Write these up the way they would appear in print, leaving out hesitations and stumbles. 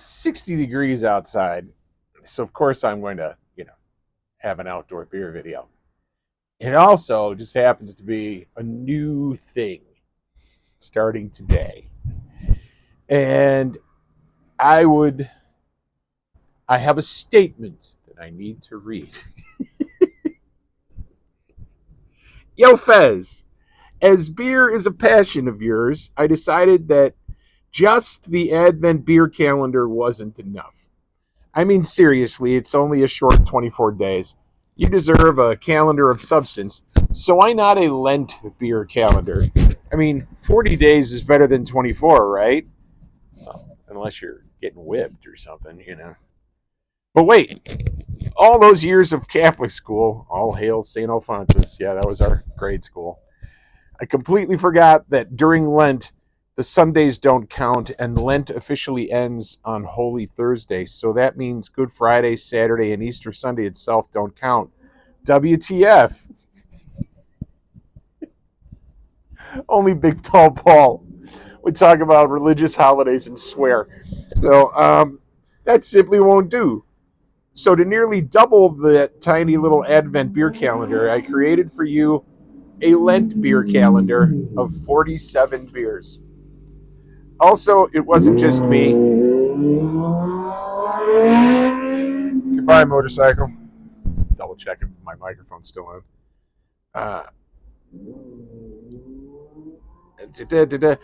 It's 60 degrees outside. So, of course, I'm going to, have an outdoor beer video. It also just happens to be a new thing starting today. And I would, I have a statement that I need to read. Yo, Fez, as beer is a passion of yours, I decided that just the Advent beer calendar wasn't enough. I mean, seriously, it's only a short 24 days. You deserve a calendar of substance, so why not a Lent beer calendar? I mean, 40 days is better than 24, right? Well, unless you're getting whipped or something. But wait, all those years of Catholic school, all hail St. Alphonsus. Yeah, that was our grade school. I completely forgot that during Lent, the Sundays don't count, and Lent officially ends on Holy Thursday. So that means Good Friday, Saturday, and Easter Sunday itself don't count. WTF? Only Big Tall Paul would talk about religious holidays and swear. So that simply won't do. So to nearly double the tiny little Advent beer calendar, I created for you a Lent beer calendar of 47 beers. Also, it wasn't just me. Goodbye, motorcycle. Double check if my microphone's still on. It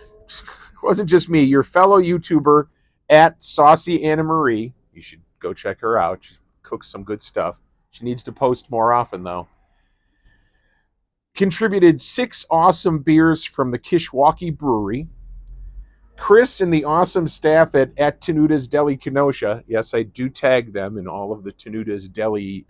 wasn't just me. Your fellow YouTuber at Saucy Anna Marie. You should go check her out. She cooks some good stuff. She needs to post more often, though. Contributed 6 awesome beers from the Kishwaukee Brewery. Chris and the awesome staff at Tenuda's Deli Kenosha. Yes, I do tag them in all of the Tenuda's Deli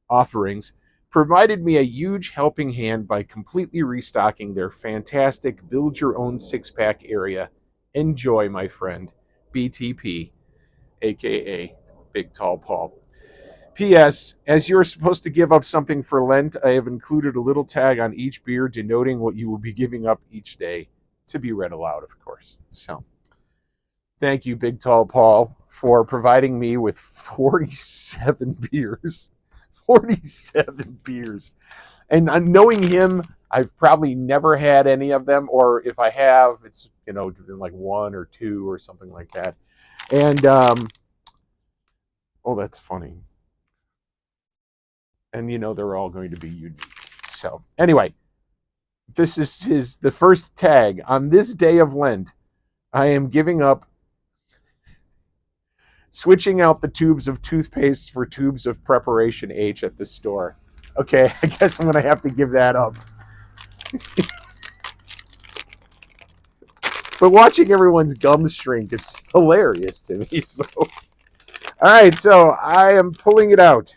offerings. Provided me a huge helping hand by completely restocking their fantastic build your own 6-pack area. Enjoy, my friend. BTP, aka Big Tall Paul. P.S. As you're supposed to give up something for Lent, I have included a little tag on each beer denoting what you will be giving up each day, to be read aloud, of course. So, thank you, Big Tall Paul, for providing me with 47 beers. 47 beers. And knowing him, I've probably never had any of them, or if I have, it's, been like 1 or 2 or something like that. And, oh, that's funny. And, they're all going to be unique. So, anyway, this is the first tag. On this day of Lent, I am giving up switching out the tubes of toothpaste for tubes of Preparation H at the store. Okay, I guess I'm going to have to give that up. But watching everyone's gums shrink is just hilarious to me. So, all right, so I am pulling it out.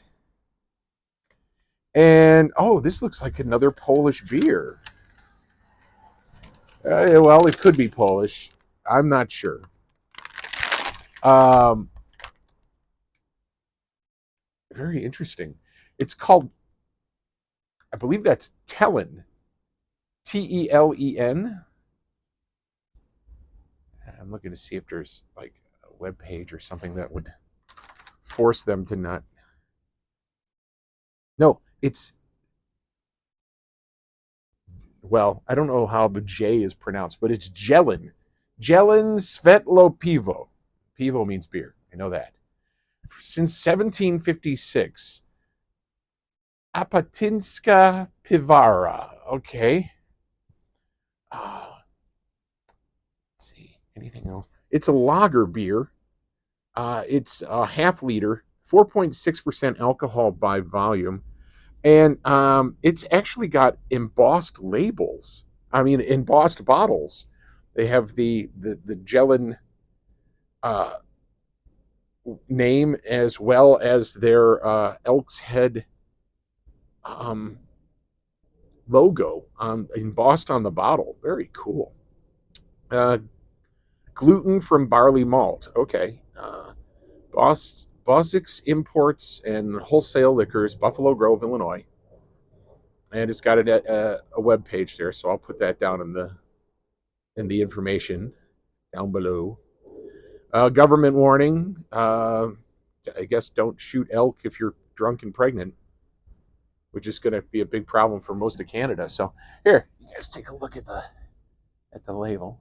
And, oh, this looks like another Polish beer. Well, it could be Polish. I'm not sure. Very interesting. It's called, I believe that's Telen. Telen. I'm looking to see if there's like a web page or something that would force them to not. No, it's, well, I don't know how the J is pronounced, but it's Jelen. Jelen Svetlo Pivo. Pivo means beer. I know that. Since 1756. Apatinska Pivara. Okay. Let's see. Anything else? It's a lager beer. It's a half liter, 4.6% alcohol by volume. And it's actually got embossed labels. I mean, embossed bottles. They have the Jelen name as well as their Elk's Head logo embossed on the bottle. Very cool. Gluten from barley malt. Okay. Bosix Imports and Wholesale Liquors, Buffalo Grove, Illinois. And it's got a web page there, so I'll put that down in the information down below. Government warning. I guess don't shoot elk if you're drunk and pregnant, which is going to be a big problem for most of Canada. So here, you guys take a look at the label.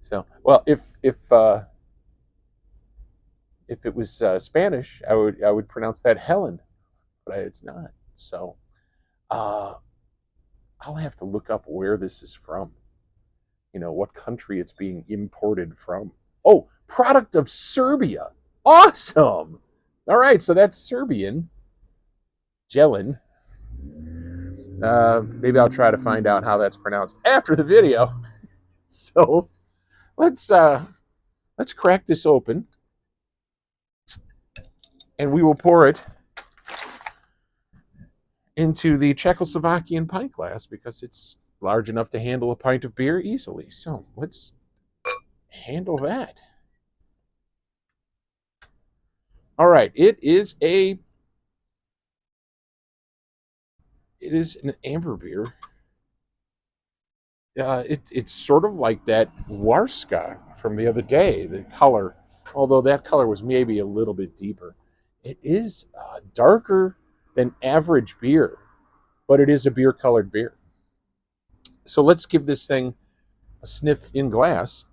So, well, if it was Spanish, I would pronounce that Helen, but it's not. So, uh, I'll have to look up where this is from. What country it's being imported from. Oh, product of Serbia. Awesome. All right, so that's Serbian. Jelen. Maybe I'll try to find out how that's pronounced after the video. So let's crack this open, and we will pour it into the Czechoslovakian pint glass because it's large enough to handle a pint of beer easily. So let's handle that. All right, it is an amber beer. It's sort of like that Warska from the other day. The color, although that color was maybe a little bit deeper, it is darker than average beer, but it is a beer-colored beer. So let's give this thing a sniff in glass.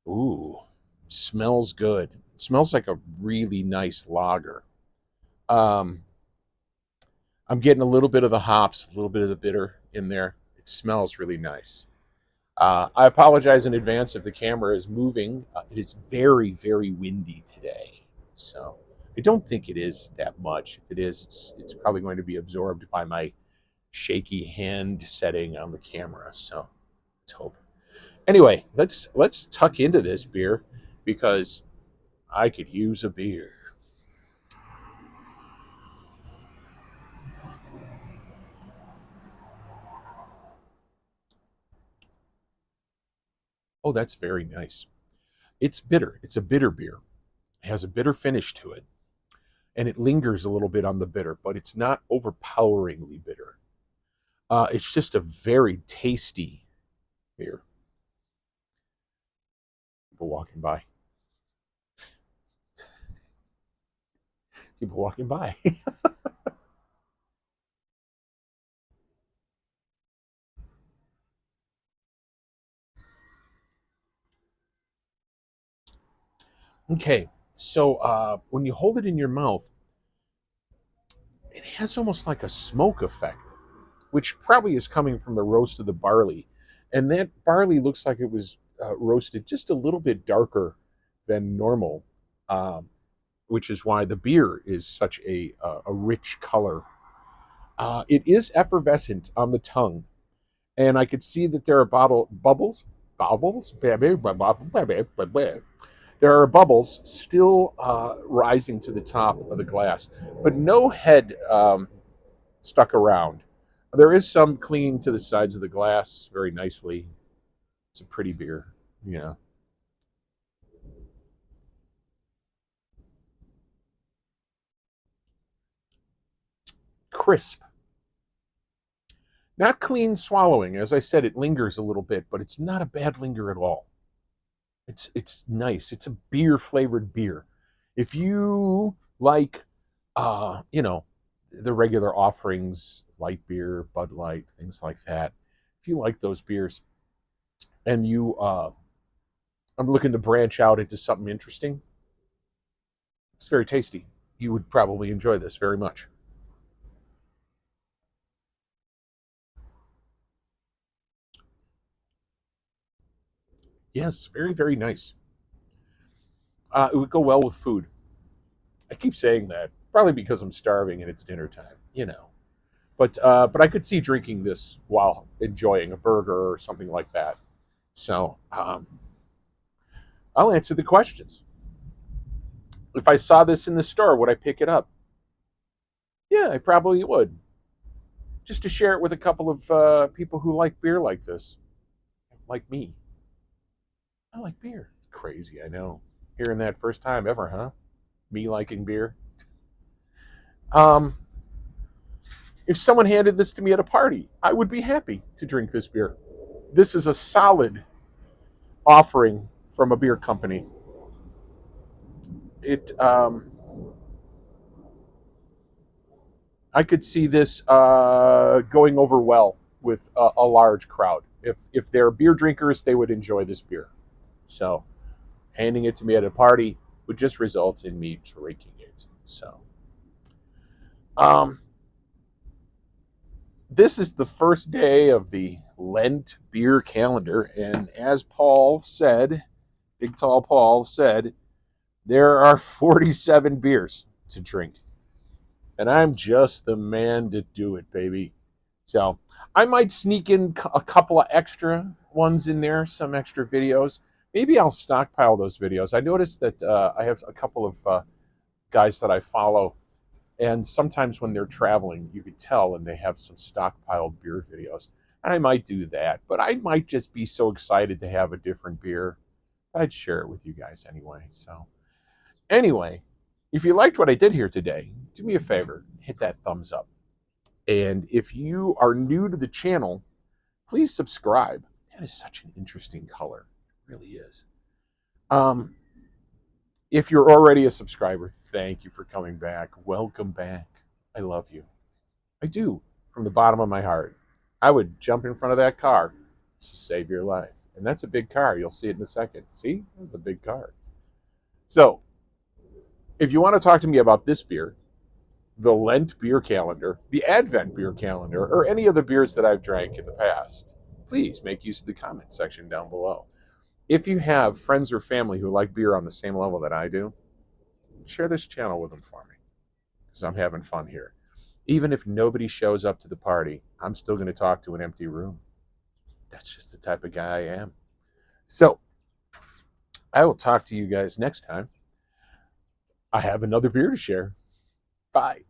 Ooh, smells good. It smells like a really nice lager. Um, I'm getting a little bit of the hops, a little bit of the bitter in there. It smells really nice. I apologize in advance if the camera is moving. It is very, very windy today. So I don't think it is that much. If it is, it's probably going to be absorbed by my shaky hand setting on the camera. So let's hope. Anyway, let's tuck into this beer because I could use a beer. Oh, that's very nice. It's bitter. It's a bitter beer. It has a bitter finish to it, and it lingers a little bit on the bitter, but it's not overpoweringly bitter. It's just a very tasty beer. People walking by. People walking by. Okay, so when you hold it in your mouth, it has almost like a smoke effect, which probably is coming from the roast of the barley. And that barley looks like it was roasted just a little bit darker than normal, um, which is why the beer is such a rich color. It is effervescent on the tongue, and I could see that there are bubbles. There are bubbles still rising to the top of the glass, but no head stuck around. There is some clinging to the sides of the glass very nicely. It's a pretty beer, you know. Crisp, not clean swallowing. As I said, it lingers a little bit, but it's not a bad linger at all. It's nice. It's a beer flavored beer. If you like, you know, the regular offerings, light beer, Bud Light, things like that. If you like those beers, and I'm looking to branch out into something interesting, it's very tasty. You would probably enjoy this very much. Yes, very, very nice. It would go well with food. I keep saying that, probably because I'm starving and it's dinner time, you know. But I could see drinking this while enjoying a burger or something like that. So I'll answer the questions. If I saw this in the store, would I pick it up? Yeah, I probably would. Just to share it with a couple of people who like beer like this, like me. I like beer. It's crazy, I know. Hearing that first time ever, huh? Me liking beer. Um, if someone handed this to me at a party, I would be happy to drink this beer. this is a solid offering from a beer company. It I could see this going over well with a large crowd. If they're beer drinkers, they would enjoy this beer. So handing it to me at a party would just result in me drinking it. So um, this is the first day of the Lent beer calendar, and as Paul said, Big Tall Paul said, there are 47 beers to drink. And I'm just the man to do it, baby. So I might sneak in a couple of extra ones in there, some extra videos. Maybe I'll stockpile those videos. I noticed that I have a couple of guys that I follow, and sometimes when they're traveling, you could tell, and they have some stockpiled beer videos. And I might do that, but I might just be so excited to have a different beer. I'd share it with you guys anyway. So, anyway, if you liked what I did here today, do me a favor, hit that thumbs up. And if you are new to the channel, please subscribe. That is such an interesting color. It really is. Um, if you're already a subscriber, thank you for coming back. Welcome back. I love you. I do, from the bottom of my heart. I would jump in front of that car to save your life. And that's a big car. You'll see it in a second. See? That's a big car. So, if you want to talk to me about this beer, the Lent beer calendar, the Advent beer calendar, or any of the beers that I've drank in the past, please make use of the comment section down below. If you have friends or family who like beer on the same level that I do, share this channel with them for me, because I'm having fun here. Even if nobody shows up to the party, I'm still going to talk to an empty room. That's just the type of guy I am. So, I will talk to you guys next time. I have another beer to share. Bye.